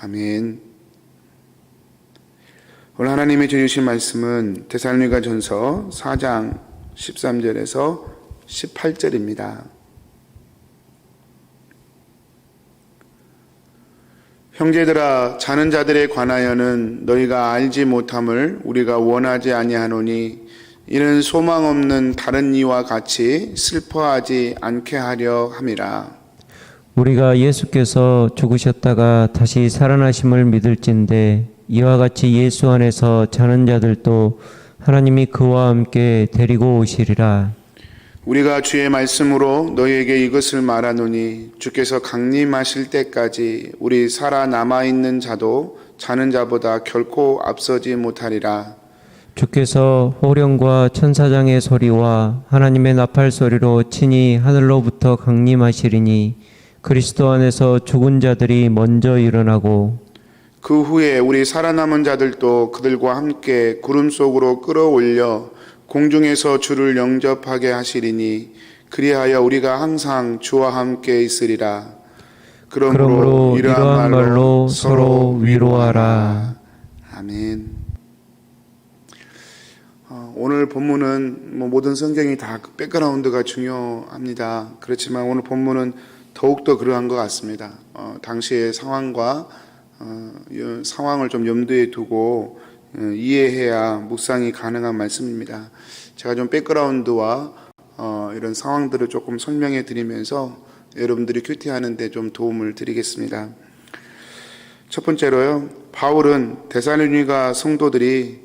아멘. 오늘 하나님이 주신 말씀은 데살로니가전서 4장 13절에서 18절입니다. 형제들아, 자는 자들에 관하여는 너희가 알지 못함을 우리가 원하지 아니하노니 이는 소망 없는 다른 이와 같이 슬퍼하지 않게 하려 함이라. 우리가 예수께서 죽으셨다가 다시 살아나심을 믿을진대 이와 같이 예수 안에서 자는 자들도 하나님이 그와 함께 데리고 오시리라. 우리가 주의 말씀으로 너희에게 이것을 말하노니 주께서 강림하실 때까지 우리 살아남아 있는 자도 자는 자보다 결코 앞서지 못하리라. 주께서 호령과 천사장의 소리와 하나님의 나팔 소리로 친히 하늘로부터 강림하시리니 그리스도 안에서 죽은 자들이 먼저 일어나고 그 후에 우리 살아남은 자들도 그들과 함께 구름 속으로 끌어올려 공중에서 주를 영접하게 하시리니 그리하여 우리가 항상 주와 함께 있으리라. 그러므로 이러한 말로 서로 위로하라. 아멘. 오늘 본문은 모든 성경이 다 백그라운드가 중요합니다. 그렇지만 오늘 본문은 더욱더 그러한 것 같습니다. 당시의 상황과 상황을 좀 염두에 두고 이해해야 묵상이 가능한 말씀입니다. 제가 좀 백그라운드와 이런 상황들을 조금 설명해 드리면서 여러분들이 큐티하는 데 좀 도움을 드리겠습니다. 첫 번째로요, 바울은 데살로니가 성도들이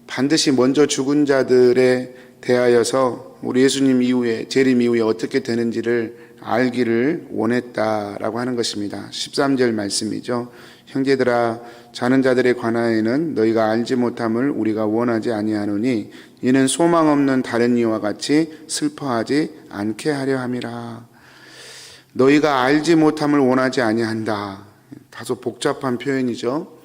반드시 먼저 죽은 자들에 대하여서 우리 예수님 이후에, 재림 이후에 어떻게 되는지를 알기를 원했다라고 하는 것입니다. 13절 말씀이죠. 형제들아, 자는 자들에 관하여는 너희가 알지 못함을 우리가 원하지 아니하노니 이는 소망 없는 다른 이와 같이 슬퍼하지 않게 하려 함이라. 너희가 알지 못함을 원하지 아니한다. 다소 복잡한 표현이죠.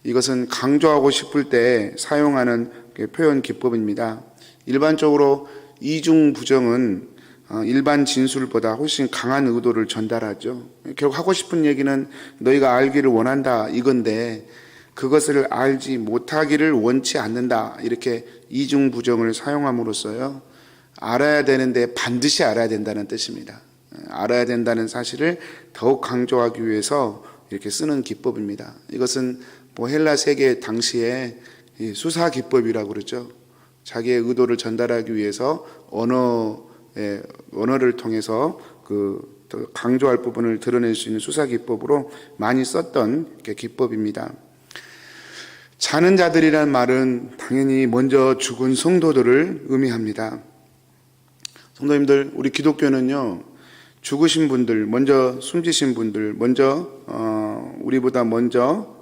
이것은 강조하고 싶을 때 사용하는 표현 기법입니다. 일반적으로 이중 부정은 일반 진술보다 훨씬 강한 의도를 전달하죠. 결국 하고 싶은 얘기는 너희가 알기를 원한다 이건데 그것을 알지 못하기를 원치 않는다, 이렇게 이중 부정을 사용함으로써요, 알아야 되는데 반드시 알아야 된다는 뜻입니다. 알아야 된다는 사실을 더욱 강조하기 위해서 이렇게 쓰는 기법입니다. 이것은 헬라 세계 당시에 수사 기법이라고 그러죠. 자기의 의도를 전달하기 위해서 언어를 통해서 더 강조할 부분을 드러낼 수 있는 수사 기법으로 많이 썼던 기법입니다. 자는 자들이라는 말은 당연히 먼저 죽은 성도들을 의미합니다. 성도님들, 우리 기독교는요, 죽으신 분들, 먼저 숨지신 분들, 먼저 우리보다 먼저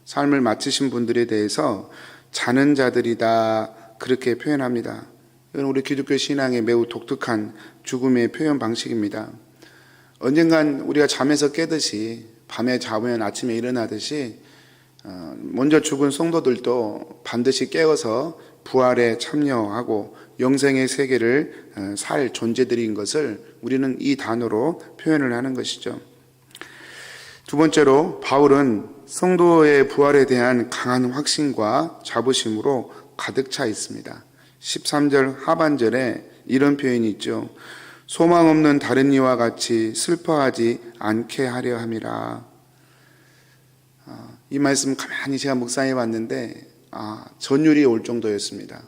삶을 마치신 분들에 대해서 자는 자들이다, 그렇게 표현합니다. 이건 우리 기독교 신앙의 매우 독특한 죽음의 표현 방식입니다. 언젠간 우리가 잠에서 깨듯이, 밤에 자면 아침에 일어나듯이 먼저 죽은 성도들도 반드시 깨어서 부활에 참여하고 영생의 세계를 살 존재들인 것을 우리는 이 단어로 표현을 하는 것이죠. 두 번째로, 바울은 성도의 부활에 대한 강한 확신과 자부심으로 가득 차 있습니다. 13절 하반절에 이런 표현이 있죠. 소망 없는 다른 이와 같이 슬퍼하지 않게 하려 함이라. 이 말씀 가만히 제가 묵상해 봤는데 전율이 올 정도였습니다.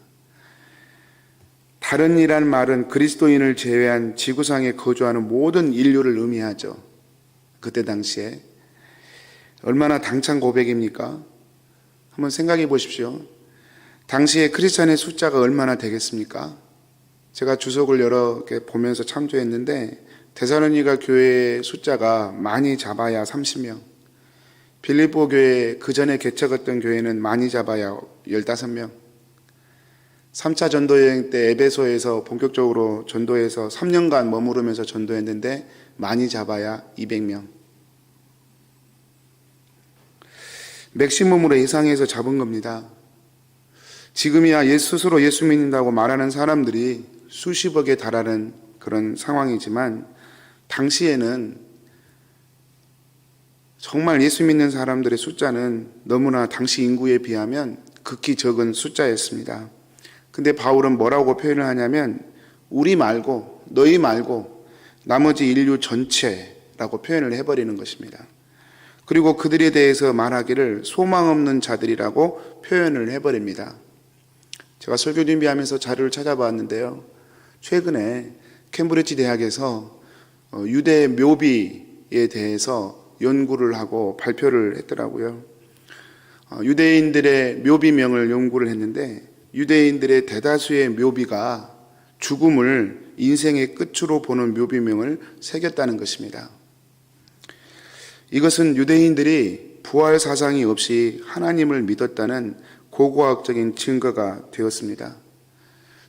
다른 이란 말은 그리스도인을 제외한 지구상에 거주하는 모든 인류를 의미하죠. 그때 당시에 얼마나 당찬 고백입니까? 한번 생각해 보십시오. 당시에 크리스찬의 숫자가 얼마나 되겠습니까? 제가 주석을 여러 개 보면서 참조했는데 데살로니가 교회의 숫자가 많이 잡아야 30명, 빌립보 교회 그 전에 개척했던 교회는 많이 잡아야 15명, 3차 전도여행 때 에베소에서 본격적으로 전도해서 3년간 머무르면서 전도했는데 많이 잡아야 200명. 맥시멈으로 예상해서 잡은 겁니다. 지금이야 스스로 예수 믿는다고 말하는 사람들이 수십억에 달하는 그런 상황이지만 당시에는 정말 예수 믿는 사람들의 숫자는 너무나 당시 인구에 비하면 극히 적은 숫자였습니다. 근데 바울은 뭐라고 표현을 하냐면 우리 말고 너희 말고 나머지 인류 전체라고 표현을 해버리는 것입니다. 그리고 그들에 대해서 말하기를 소망 없는 자들이라고 표현을 해버립니다. 제가 설교 준비하면서 자료를 찾아봤는데요. 최근에 캠브리지 대학에서 유대 묘비에 대해서 연구를 하고 발표를 했더라고요. 유대인들의 묘비명을 연구를 했는데 유대인들의 대다수의 묘비가 죽음을 인생의 끝으로 보는 묘비명을 새겼다는 것입니다. 이것은 유대인들이 부활 사상이 없이 하나님을 믿었다는 고고학적인 증거가 되었습니다.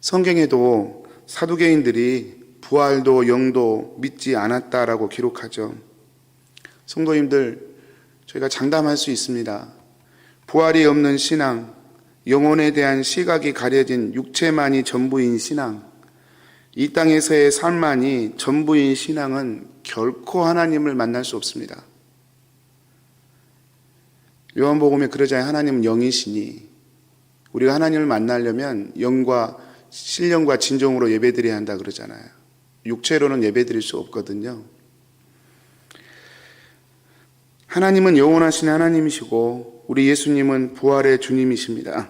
성경에도 사두개인들이 부활도 영도 믿지 않았다라고 기록하죠. 성도님들, 저희가 장담할 수 있습니다. 부활이 없는 신앙, 영혼에 대한 시각이 가려진 육체만이 전부인 신앙, 이 땅에서의 삶만이 전부인 신앙은 결코 하나님을 만날 수 없습니다. 요한복음에 그러잖아요. 하나님은 영이시니 우리가 하나님을 만나려면 영과 신령과 진정으로 예배드려야 한다 그러잖아요. 육체로는 예배드릴 수 없거든요. 하나님은 영원하신 하나님이시고 우리 예수님은 부활의 주님이십니다.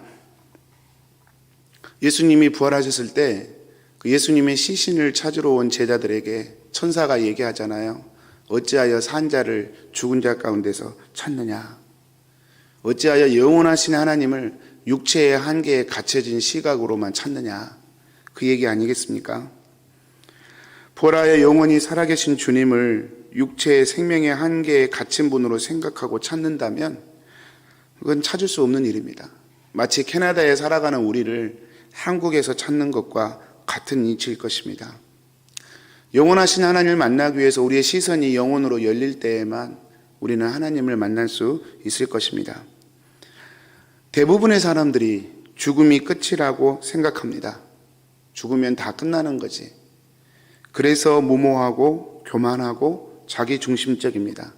예수님이 부활하셨을 때 그 예수님의 시신을 찾으러 온 제자들에게 천사가 얘기하잖아요. 어찌하여 산 자를 죽은 자 가운데서 찾느냐. 어찌하여 영원하신 하나님을 육체의 한계에 갇혀진 시각으로만 찾느냐. 그 얘기 아니겠습니까? 보라의 영원히 살아계신 주님을 육체의 생명의 한계에 갇힌 분으로 생각하고 찾는다면 그건 찾을 수 없는 일입니다. 마치 캐나다에 살아가는 우리를 한국에서 찾는 것과 같은 이치일 것입니다. 영원하신 하나님을 만나기 위해서 우리의 시선이 영혼으로 열릴 때에만 우리는 하나님을 만날 수 있을 것입니다. 대부분의 사람들이 죽음이 끝이라고 생각합니다. 죽으면 다 끝나는 거지. 그래서 무모하고 교만하고 자기중심적입니다.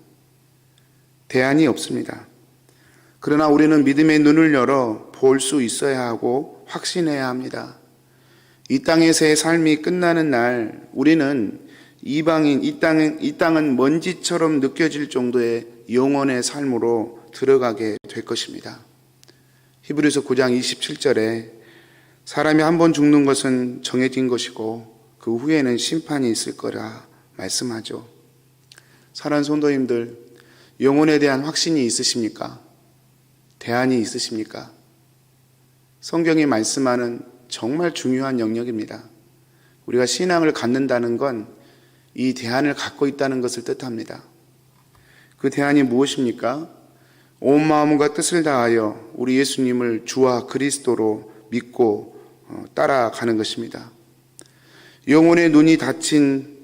대안이 없습니다. 그러나 우리는 믿음의 눈을 열어 볼 수 있어야 하고 확신해야 합니다. 이 땅에서의 삶이 끝나는 날 우리는 이방인, 이 땅은 먼지처럼 느껴질 정도의 영원의 삶으로 들어가게 될 것입니다. 히브리서 9장 27절에 사람이 한 번 죽는 것은 정해진 것이고 그 후에는 심판이 있을 거라 말씀하죠. 사랑하는 성도님들, 영혼에 대한 확신이 있으십니까? 대안이 있으십니까? 성경이 말씀하는 정말 중요한 영역입니다. 우리가 신앙을 갖는다는 건 이 대안을 갖고 있다는 것을 뜻합니다. 그 대안이 무엇입니까? 온 마음과 뜻을 다하여 우리 예수님을 주와 그리스도로 믿고 따라가는 것입니다. 영혼의 눈이 닫힌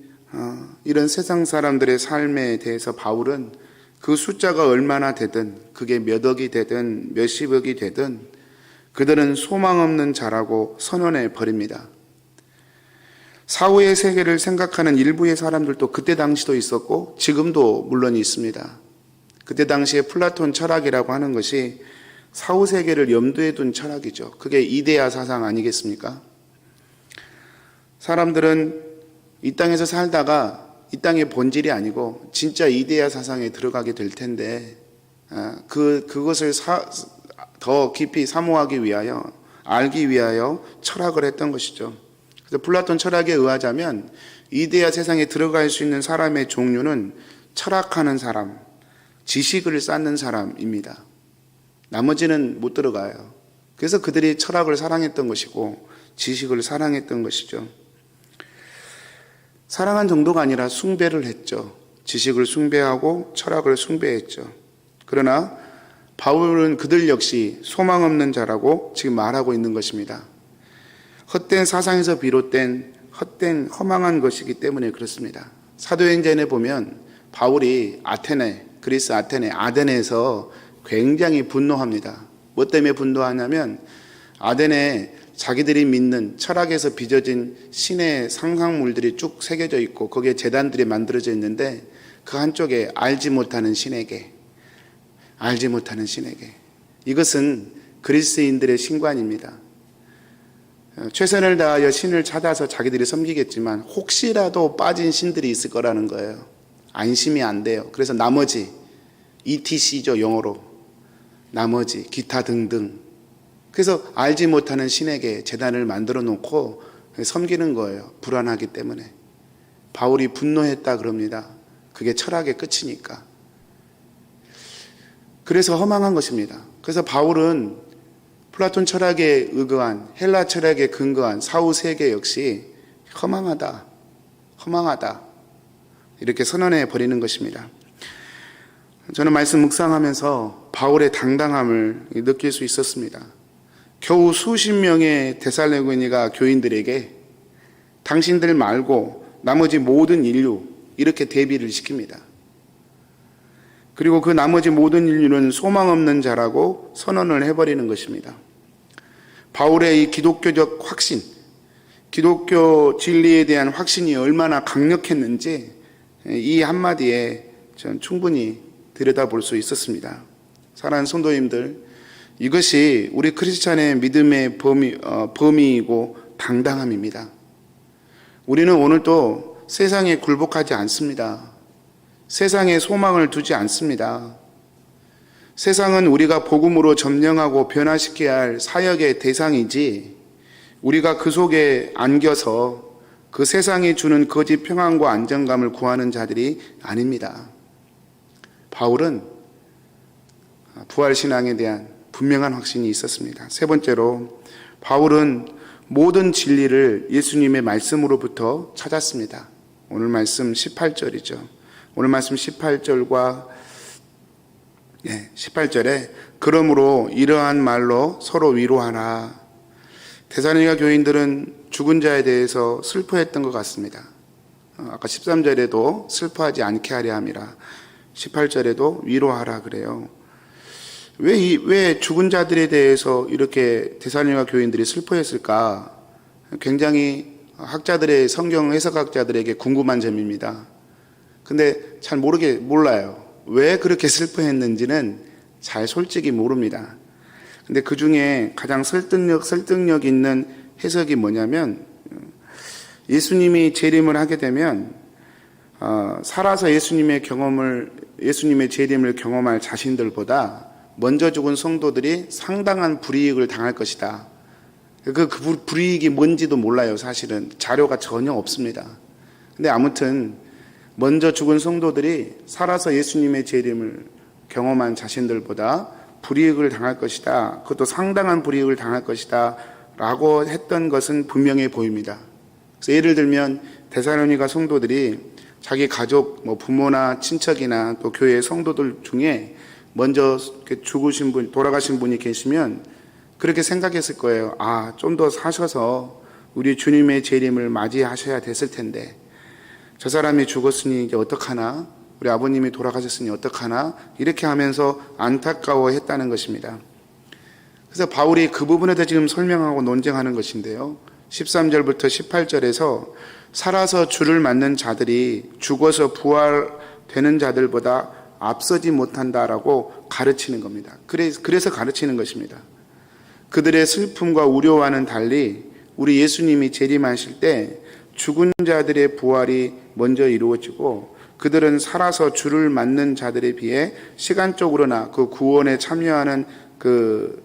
이런 세상 사람들의 삶에 대해서 바울은 그 숫자가 얼마나 되든 그게 몇 억이 되든 몇십억이 되든 그들은 소망 없는 자라고 선언해 버립니다. 사후의 세계를 생각하는 일부의 사람들도 그때 당시도 있었고 지금도 물론 있습니다. 그때 당시에 플라톤 철학이라고 하는 것이 사후 세계를 염두에 둔 철학이죠. 그게 이데아 사상 아니겠습니까? 사람들은 이 땅에서 살다가 이 땅의 본질이 아니고 진짜 이데아 사상에 들어가게 될 텐데 그것을 더 깊이 사모하기 위하여 알기 위하여 철학을 했던 것이죠. 그래서 플라톤 철학에 의하자면 이데아 세상에 들어갈 수 있는 사람의 종류는 철학하는 사람, 지식을 쌓는 사람입니다. 나머지는 못 들어가요. 그래서 그들이 철학을 사랑했던 것이고 지식을 사랑했던 것이죠. 사랑한 정도가 아니라 숭배를 했죠. 지식을 숭배하고 철학을 숭배했죠. 그러나 바울은 그들 역시 소망 없는 자라고 지금 말하고 있는 것입니다. 헛된 사상에서 비롯된 헛된 허망한 것이기 때문에 그렇습니다. 사도행전에 보면 바울이 그리스 아테네에서 굉장히 분노합니다. 뭐 때문에 분노하냐면 아테네에 자기들이 믿는 철학에서 빚어진 신의 상상물들이 쭉 새겨져 있고 거기에 제단들이 만들어져 있는데 그 한쪽에 알지 못하는 신에게 알지 못하는 신에게. 이것은 그리스인들의 신관입니다. 최선을 다하여 신을 찾아서 자기들이 섬기겠지만 혹시라도 빠진 신들이 있을 거라는 거예요. 안심이 안 돼요. 그래서 나머지, ETC죠, 영어로. 나머지, 기타 등등. 그래서 알지 못하는 신에게 제단을 만들어 놓고 섬기는 거예요. 불안하기 때문에. 바울이 분노했다 그럽니다. 그게 철학의 끝이니까. 그래서 허망한 것입니다. 그래서 바울은 플라톤 철학에 의거한, 헬라 철학에 근거한 사후 세계 역시 허망하다, 허망하다 이렇게 선언해 버리는 것입니다. 저는 말씀 묵상하면서 바울의 당당함을 느낄 수 있었습니다. 겨우 수십 명의 데살로니가 교인들에게 당신들 말고 나머지 모든 인류 이렇게 대비를 시킵니다. 그리고 그 나머지 모든 인류는 소망 없는 자라고 선언을 해버리는 것입니다. 바울의 이 기독교적 확신, 기독교 진리에 대한 확신이 얼마나 강력했는지 이 한마디에 전 충분히 들여다볼 수 있었습니다. 사랑하는 성도님들, 이것이 우리 크리스찬의 믿음의 범위이고 당당함입니다. 우리는 오늘도 세상에 굴복하지 않습니다. 세상에 소망을 두지 않습니다. 세상은 우리가 복음으로 점령하고 변화시켜야 할 사역의 대상이지 우리가 그 속에 안겨서 그 세상이 주는 거짓 평안과 안정감을 구하는 자들이 아닙니다. 바울은 부활신앙에 대한 분명한 확신이 있었습니다. 세 번째로 바울은 모든 진리를 예수님의 말씀으로부터 찾았습니다. 오늘 말씀 18절이죠. 오늘 말씀 18절과 18절에 그러므로 이러한 말로 서로 위로하라. 데살로니가 교인들은 죽은 자에 대해서 슬퍼했던 것 같습니다. 아까 13절에도 슬퍼하지 않게 하려 함이라. 18절에도 위로하라 그래요. 왜 죽은 자들에 대해서 이렇게 데살로니가 교인들이 슬퍼했을까? 굉장히 학자들의 성경 해석학자들에게 궁금한 점입니다. 근데 잘 몰라요. 왜 그렇게 슬퍼했는지는 잘 솔직히 모릅니다. 근데 그 중에 가장 설득력 있는 해석이 뭐냐면 예수님이 재림을 하게 되면 살아서 예수님의 재림을 경험할 자신들보다 먼저 죽은 성도들이 상당한 불이익을 당할 것이다. 그 불이익이 뭔지도 몰라요. 사실은 자료가 전혀 없습니다. 근데 아무튼 먼저 죽은 성도들이 살아서 예수님의 재림을 경험한 자신들보다 불이익을 당할 것이다. 그것도 상당한 불이익을 당할 것이다 라고 했던 것은 분명해 보입니다. 그래서 예를 들면 데살로니가 성도들이 자기 가족, 부모나 친척이나 또 교회 성도들 중에 먼저 죽으신 분, 돌아가신 분이 계시면 그렇게 생각했을 거예요. 좀 더 사셔서 우리 주님의 재림을 맞이하셔야 됐을 텐데 저 사람이 죽었으니 이제 어떡하나? 우리 아버님이 돌아가셨으니 어떡하나? 이렇게 하면서 안타까워했다는 것입니다. 그래서 바울이 그 부분에 대해 지금 설명하고 논쟁하는 것인데요. 13절부터 18절에서 살아서 주를 맞는 자들이 죽어서 부활되는 자들보다 앞서지 못한다라고 가르치는 겁니다. 그래서 가르치는 것입니다. 그들의 슬픔과 우려와는 달리 우리 예수님이 재림하실 때 죽은 자들의 부활이 먼저 이루어지고 그들은 살아서 주를 맞는 자들에 비해 시간적으로나 그 구원에 참여하는 그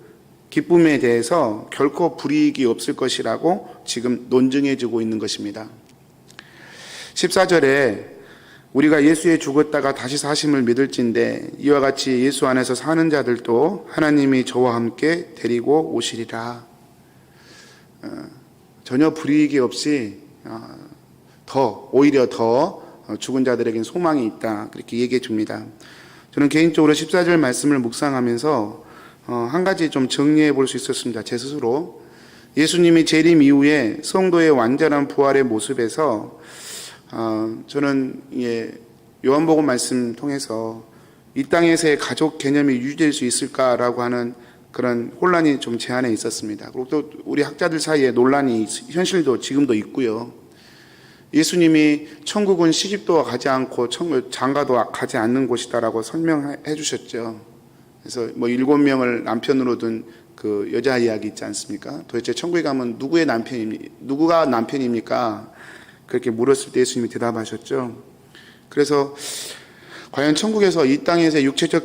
기쁨에 대해서 결코 불이익이 없을 것이라고 지금 논증해지고 있는 것입니다. 14절에 우리가 예수에 죽었다가 다시 사심을 믿을진데 이와 같이 예수 안에서 사는 자들도 하나님이 저와 함께 데리고 오시리라. 전혀 불이익이 없이 오히려 더 죽은 자들에겐 소망이 있다. 그렇게 얘기해 줍니다. 저는 개인적으로 14절 말씀을 묵상하면서 한 가지 좀 정리해 볼 수 있었습니다. 제 스스로. 예수님이 재림 이후에 성도의 완전한 부활의 모습에서 저는 요한복음 말씀 통해서 이 땅에서의 가족 개념이 유지될 수 있을까라고 하는 그런 혼란이 좀 제 안에 있었습니다. 그리고 또 우리 학자들 사이에 논란이 현실도 지금도 있고요. 예수님이 천국은 시집도 가지 않고 장가도 가지 않는 곳이다라고 설명해 주셨죠. 그래서 뭐 7명을 남편으로 둔 그 여자 이야기 있지 않습니까? 도대체 천국에 가면 누구가 남편입니까? 그렇게 물었을 때 예수님이 대답하셨죠. 그래서 과연 천국에서 이 땅에서 육체적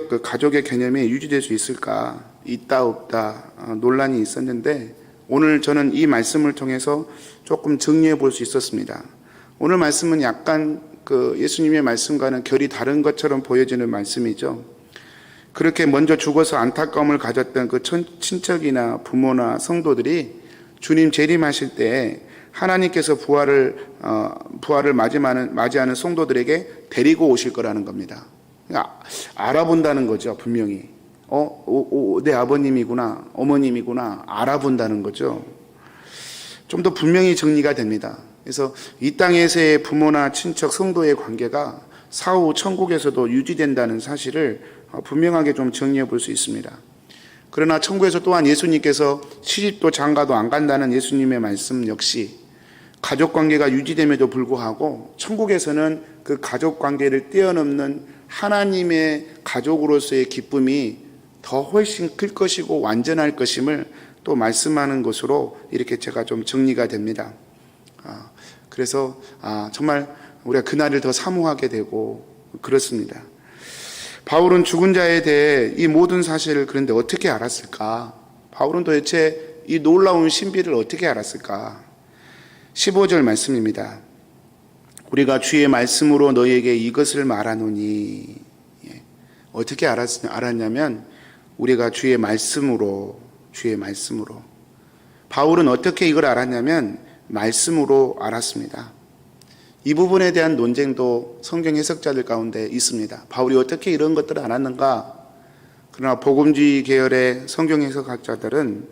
그 가족의 개념이 유지될 수 있을까? 있다 없다 논란이 있었는데 오늘 저는 이 말씀을 통해서 조금 정리해 볼 수 있었습니다. 오늘 말씀은 약간 그 예수님의 말씀과는 결이 다른 것처럼 보여지는 말씀이죠. 그렇게 먼저 죽어서 안타까움을 가졌던 그 친척이나 부모나 성도들이 주님 재림하실 때 하나님께서 부활을 맞이하는 성도들에게 데리고 오실 거라는 겁니다. 그러니까 알아본다는 거죠, 분명히. 내 아버님이구나, 어머님이구나, 알아본다는 거죠. 좀 더 분명히 정리가 됩니다. 그래서 이 땅에서의 부모나 친척, 성도의 관계가 사후 천국에서도 유지된다는 사실을 분명하게 좀 정리해 볼 수 있습니다. 그러나 천국에서 또한 예수님께서 시집도 장가도 안 간다는 예수님의 말씀 역시 가족관계가 유지됨에도 불구하고 천국에서는 그 가족관계를 뛰어넘는 하나님의 가족으로서의 기쁨이 더 훨씬 클 것이고 완전할 것임을 또 말씀하는 것으로 이렇게 제가 좀 정리가 됩니다. 그래서 정말 우리가 그날을 더 사모하게 되고 그렇습니다. 바울은 죽은 자에 대해 이 모든 사실을 그런데 어떻게 알았을까? 바울은 도대체 이 놀라운 신비를 어떻게 알았을까? 15절 말씀입니다. 우리가 주의 말씀으로 너희에게 이것을 말하노니. 어떻게 알았냐면 우리가 주의 말씀으로. 바울은 어떻게 이걸 알았냐면 말씀으로 알았습니다. 이 부분에 대한 논쟁도 성경 해석자들 가운데 있습니다. 바울이 어떻게 이런 것들을 알았는가? 그러나 복음주의 계열의 성경 해석학자들은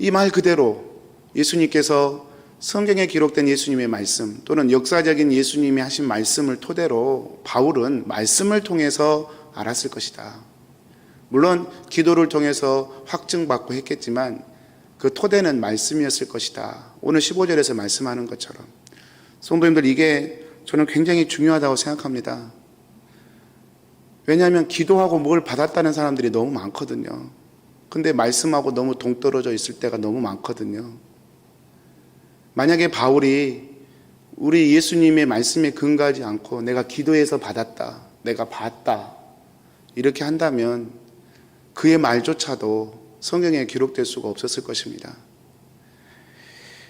이 말 그대로 예수님께서 성경에 기록된 예수님의 말씀 또는 역사적인 예수님이 하신 말씀을 토대로 바울은 말씀을 통해서 알았을 것이다. 물론 기도를 통해서 확증받고 했겠지만 그 토대는 말씀이었을 것이다. 오늘 15절에서 말씀하는 것처럼. 성도님들, 이게 저는 굉장히 중요하다고 생각합니다. 왜냐하면 기도하고 뭘 받았다는 사람들이 너무 많거든요. 근데 말씀하고 너무 동떨어져 있을 때가 너무 많거든요. 만약에 바울이 우리 예수님의 말씀에 근거하지 않고 내가 기도해서 받았다, 내가 봤다 이렇게 한다면 그의 말조차도 성경에 기록될 수가 없었을 것입니다.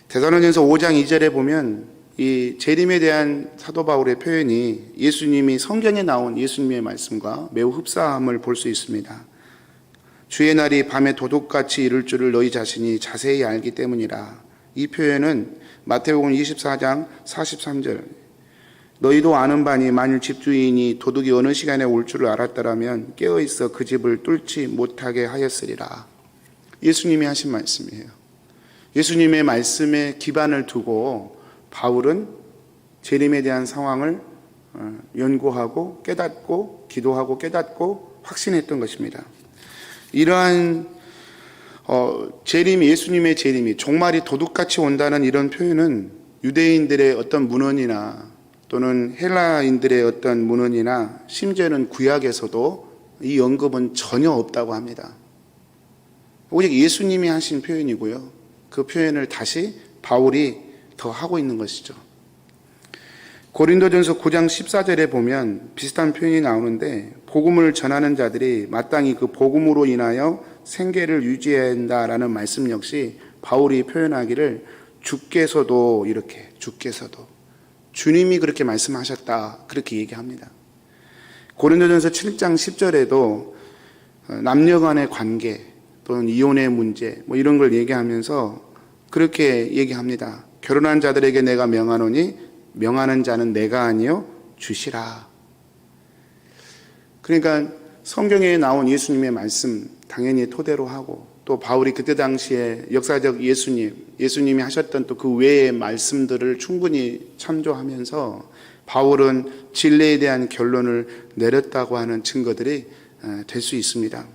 데살로니가서 5장 2절에 보면 이 재림에 대한 사도 바울의 표현이 예수님이 성경에 나온 예수님의 말씀과 매우 흡사함을 볼 수 있습니다. 주의 날이 밤에 도둑같이 이를 줄을 너희 자신이 자세히 알기 때문이라. 이 표현은 마태복음 24장 43절 너희도 아는 바니 만일 집주인이 도둑이 어느 시간에 올 줄을 알았더라면 깨어있어 그 집을 뚫지 못하게 하였으리라. 예수님이 하신 말씀이에요. 예수님의 말씀에 기반을 두고 바울은 재림에 대한 상황을 연구하고 깨닫고 기도하고 깨닫고 확신했던 것입니다. 이러한 재림이 예수님의 재림이 종말이 도둑같이 온다는 이런 표현은 유대인들의 어떤 문헌이나 또는 헬라인들의 어떤 문헌이나 심지어는 구약에서도 이 언급은 전혀 없다고 합니다. 오직 예수님이 하신 표현이고요. 그 표현을 다시 바울이 더 하고 있는 것이죠. 고린도전서 9장 14절에 보면 비슷한 표현이 나오는데 복음을 전하는 자들이 마땅히 그 복음으로 인하여 생계를 유지해야 한다라는 말씀 역시 바울이 표현하기를 주께서도 이렇게 주께서도 주님이 그렇게 말씀하셨다 그렇게 얘기합니다. 고린도전서 7장 10절에도 남녀 간의 관계 또는 이혼의 문제 뭐 이런 걸 얘기하면서 그렇게 얘기합니다. 결혼한 자들에게 내가 명하노니 명하는 자는 내가 아니요 주시라. 그러니까 성경에 나온 예수님의 말씀 당연히 토대로 하고 또 바울이 그때 당시에 역사적 예수님이 하셨던 또 그 외의 말씀들을 충분히 참조하면서 바울은 진리에 대한 결론을 내렸다고 하는 증거들이 될 수 있습니다.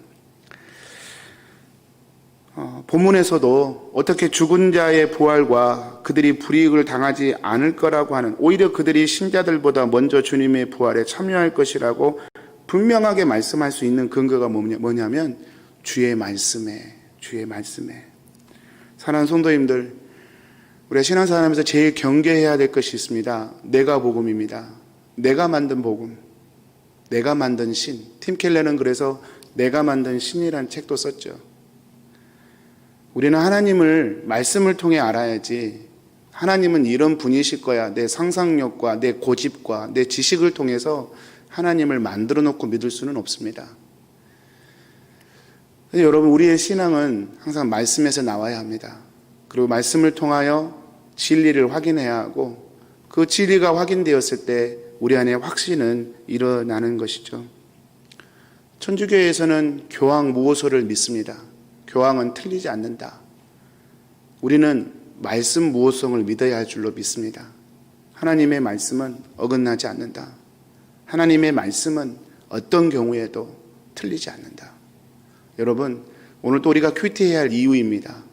본문에서도 어떻게 죽은 자의 부활과 그들이 불이익을 당하지 않을 거라고 하는 오히려 그들이 신자들보다 먼저 주님의 부활에 참여할 것이라고 분명하게 말씀할 수 있는 근거가 뭐냐면 주의 말씀에. 사랑하는 성도님들, 우리가 신앙생활하면서 제일 경계해야 될 것이 있습니다. 내가 복음입니다. 내가 만든 복음, 내가 만든 신. 팀 켈러는 그래서 내가 만든 신이라는 책도 썼죠. 우리는 하나님을 말씀을 통해 알아야지, 하나님은 이런 분이실 거야, 내 상상력과 내 고집과 내 지식을 통해서 하나님을 만들어 놓고 믿을 수는 없습니다. 여러분, 우리의 신앙은 항상 말씀에서 나와야 합니다. 그리고 말씀을 통하여 진리를 확인해야 하고, 그 진리가 확인되었을 때 우리 안에 확신은 일어나는 것이죠. 천주교에서는 교황 무호소를 믿습니다. 교황은 틀리지 않는다. 우리는 말씀 무호성을 믿어야 할 줄로 믿습니다. 하나님의 말씀은 어긋나지 않는다. 하나님의 말씀은 어떤 경우에도 틀리지 않는다. 여러분, 오늘 또 우리가 큐티해야 할 이유입니다.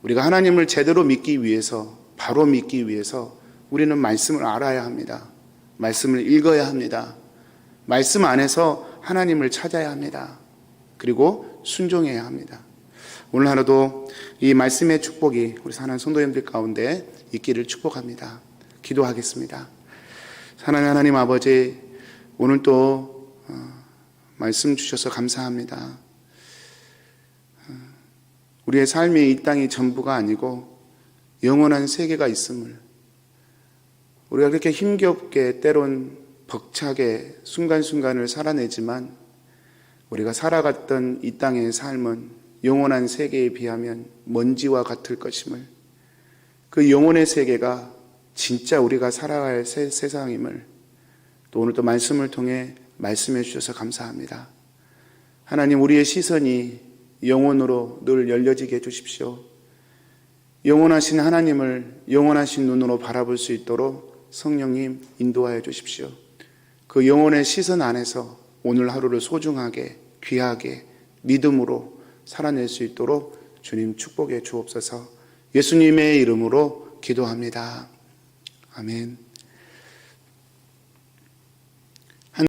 우리가 하나님을 제대로 믿기 위해서, 바로 믿기 위해서 우리는 말씀을 알아야 합니다. 말씀을 읽어야 합니다. 말씀 안에서 하나님을 찾아야 합니다. 그리고 순종해야 합니다. 오늘 하루도 이 말씀의 축복이 우리 사랑하는 성도님들 가운데 있기를 축복합니다. 기도하겠습니다. 사랑하는 하나님 아버지, 오늘 또 말씀 주셔서 감사합니다. 우리의 삶이 이 땅이 전부가 아니고 영원한 세계가 있음을, 우리가 그렇게 힘겹게 때론 벅차게 순간순간을 살아내지만 우리가 살아갔던 이 땅의 삶은 영원한 세계에 비하면 먼지와 같을 것임을, 그 영혼의 세계가 진짜 우리가 살아갈 세상임을 또 오늘 또 말씀을 통해 말씀해 주셔서 감사합니다. 하나님, 우리의 시선이 영혼으로 늘 열려지게 해주십시오. 영원하신 하나님을 영원하신 눈으로 바라볼 수 있도록 성령님 인도하여 주십시오. 그 영혼의 시선 안에서 오늘 하루를 소중하게, 귀하게, 믿음으로 살아낼 수 있도록 주님 축복해 주옵소서. 예수님의 이름으로 기도합니다. 아멘.